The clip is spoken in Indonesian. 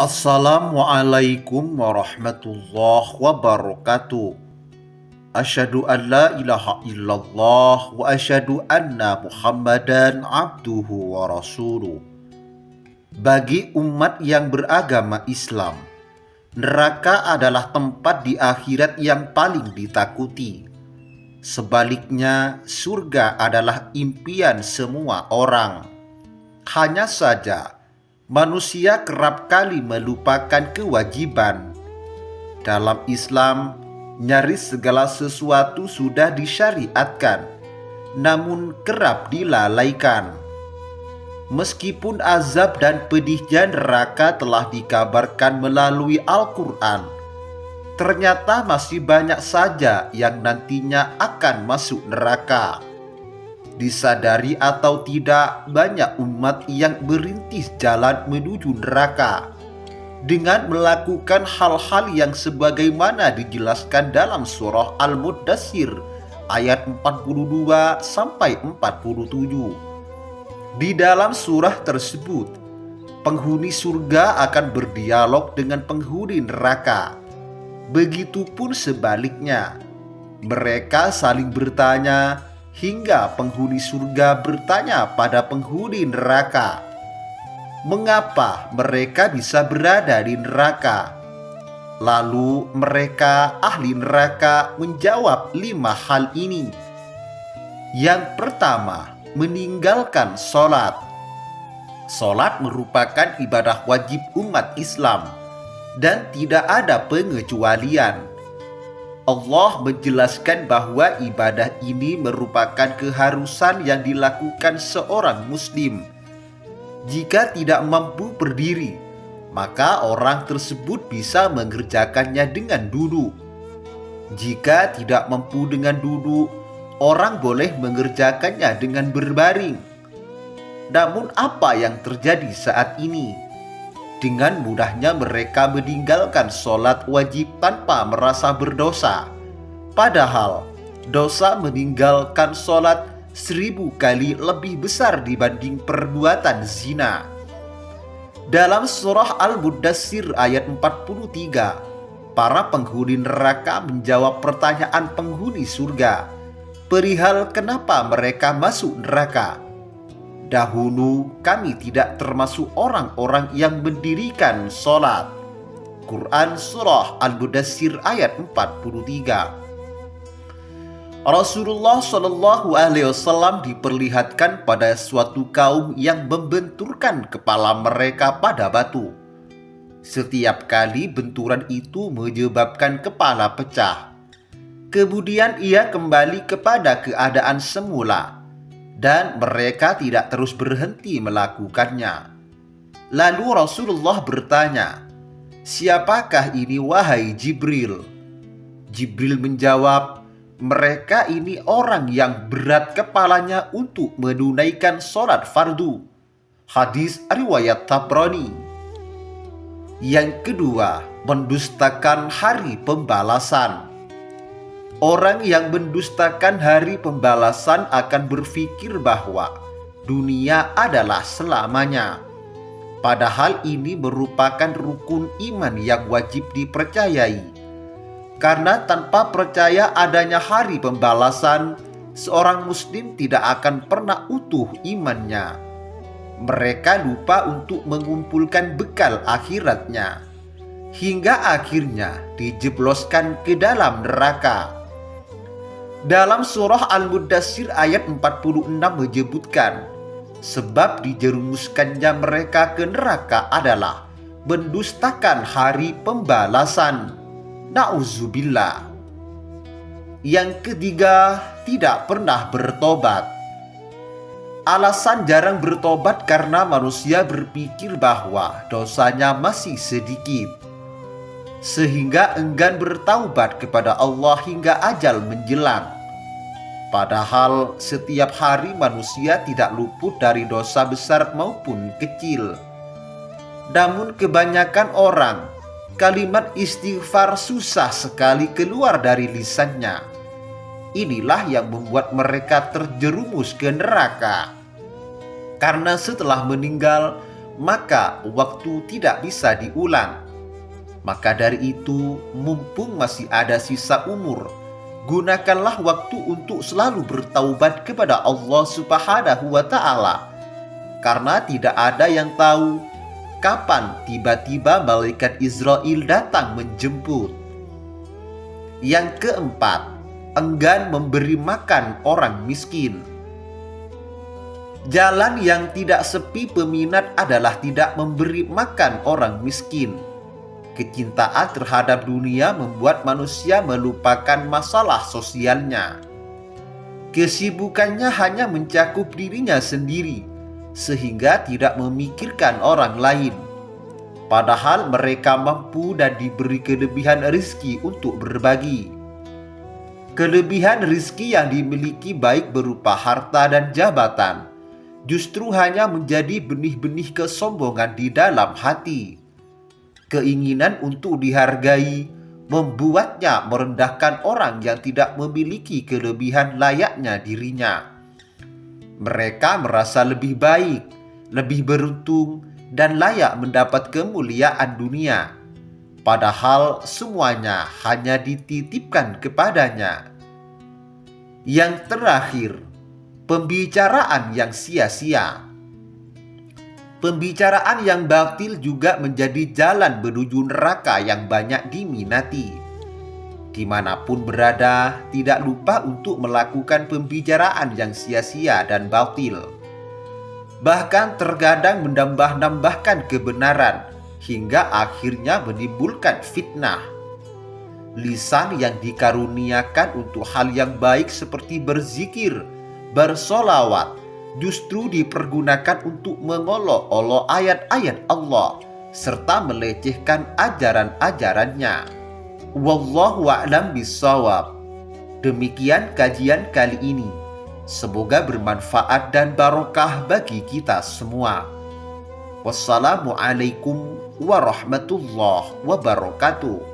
Assalamualaikum warahmatullahi wabarakatuh. Asyhadu an la ilaha illallah wa asyhadu anna Muhammadan abduhu wa rasuluh. Bagi umat yang beragama Islam, neraka adalah tempat di akhirat yang paling ditakuti. Sebaliknya, surga adalah impian semua orang. Hanya saja, manusia kerap kali melupakan kewajiban. Dalam Islam, nyaris segala sesuatu sudah disyariatkan, namun kerap dilalaikan. Meskipun azab dan pedihnya neraka telah dikabarkan melalui Al-Quran, ternyata masih banyak saja yang nantinya akan masuk neraka. Disadari atau tidak, banyak umat yang merintis jalan menuju neraka dengan melakukan hal-hal yang sebagaimana dijelaskan dalam surah Al-Muddatsir ayat 42-47. Di dalam surah tersebut, penghuni surga akan berdialog dengan penghuni neraka. Begitupun sebaliknya, mereka saling bertanya hingga penghuni surga bertanya pada penghuni neraka, mengapa mereka bisa berada di neraka? Lalu mereka ahli neraka menjawab 5 hal ini. Yang pertama, meninggalkan sholat. Sholat merupakan ibadah wajib umat Islam dan tidak ada pengecualian. Allah menjelaskan bahwa ibadah ini merupakan keharusan yang dilakukan seorang muslim. Jika tidak mampu berdiri, maka orang tersebut bisa mengerjakannya dengan duduk. Jika tidak mampu dengan duduk, orang boleh mengerjakannya dengan berbaring. Namun apa yang terjadi saat ini? Dengan mudahnya mereka meninggalkan sholat wajib tanpa merasa berdosa. Padahal dosa meninggalkan sholat 1000 kali lebih besar dibanding perbuatan zina. Dalam surah Al-Muddatsir ayat 43, para penghuni neraka menjawab pertanyaan penghuni surga perihal kenapa mereka masuk neraka. Dahulu kami tidak termasuk orang-orang yang mendirikan sholat. Quran Surah Al-Muddatsir ayat 43. Rasulullah SAW diperlihatkan pada suatu kaum yang membenturkan kepala mereka pada batu. Setiap kali benturan itu menyebabkan kepala pecah. Kemudian ia kembali kepada keadaan semula, dan mereka tidak terus berhenti melakukannya. Lalu Rasulullah bertanya, "Siapakah ini wahai Jibril?" Jibril menjawab, "Mereka ini orang yang berat kepalanya untuk menunaikan sholat fardu." Hadis riwayat Tabrani. Yang kedua, mendustakan hari pembalasan. Orang yang mendustakan hari pembalasan akan berpikir bahwa dunia adalah selamanya. Padahal ini merupakan rukun iman yang wajib dipercayai. Karena tanpa percaya adanya hari pembalasan, seorang muslim tidak akan pernah utuh imannya. Mereka lupa untuk mengumpulkan bekal akhiratnya, hingga akhirnya dijebloskan ke dalam neraka. Dalam surah Al-Muddatsir ayat 46 menyebutkan, sebab dijerumuskannya mereka ke neraka adalah mendustakan hari pembalasan. Na'udzubillah. Yang ketiga, tidak pernah bertobat. Alasan jarang bertobat karena manusia berpikir bahwa dosanya masih sedikit, sehingga enggan bertaubat kepada Allah hingga ajal menjelang. Padahal setiap hari manusia tidak luput dari dosa besar maupun kecil. Namun kebanyakan orang, kalimat istighfar susah sekali keluar dari lisannya. Inilah yang membuat mereka terjerumus ke neraka. Karena setelah meninggal, maka waktu tidak bisa diulang. Maka dari itu, mumpung masih ada sisa umur, gunakanlah waktu untuk selalu bertaubat kepada Allah Subhanahu wa Ta'ala, karena tidak ada yang tahu kapan tiba-tiba malaikat Israel datang menjemput. Yang keempat, enggan memberi makan orang miskin. Jalan yang tidak sepi peminat adalah tidak memberi makan orang miskin. Kecintaan terhadap dunia membuat manusia melupakan masalah sosialnya. Kesibukannya hanya mencakup dirinya sendiri, sehingga tidak memikirkan orang lain. Padahal mereka mampu dan diberi kelebihan rezeki untuk berbagi. Kelebihan rezeki yang dimiliki baik berupa harta dan jabatan, justru hanya menjadi benih-benih kesombongan di dalam hati. Keinginan untuk dihargai membuatnya merendahkan orang yang tidak memiliki kelebihan layaknya dirinya. Mereka merasa lebih baik, lebih beruntung, dan layak mendapat kemuliaan dunia. Padahal semuanya hanya dititipkan kepadanya. Yang terakhir, pembicaraan yang sia-sia. Pembicaraan yang batil juga menjadi jalan menuju neraka yang banyak diminati. Dimanapun berada, tidak lupa untuk melakukan pembicaraan yang sia-sia dan batil. Bahkan terkadang menambah-nambahkan kebenaran, hingga akhirnya menimbulkan fitnah. Lisan yang dikaruniakan untuk hal yang baik seperti berzikir, bersolawat, justru dipergunakan untuk mengolok-olok ayat-ayat Allah, serta melecehkan ajaran-ajarannya. Wallahu a'lam bishawab. Demikian kajian kali ini. Semoga bermanfaat dan barokah bagi kita semua. Wassalamualaikum warahmatullahi wabarakatuh.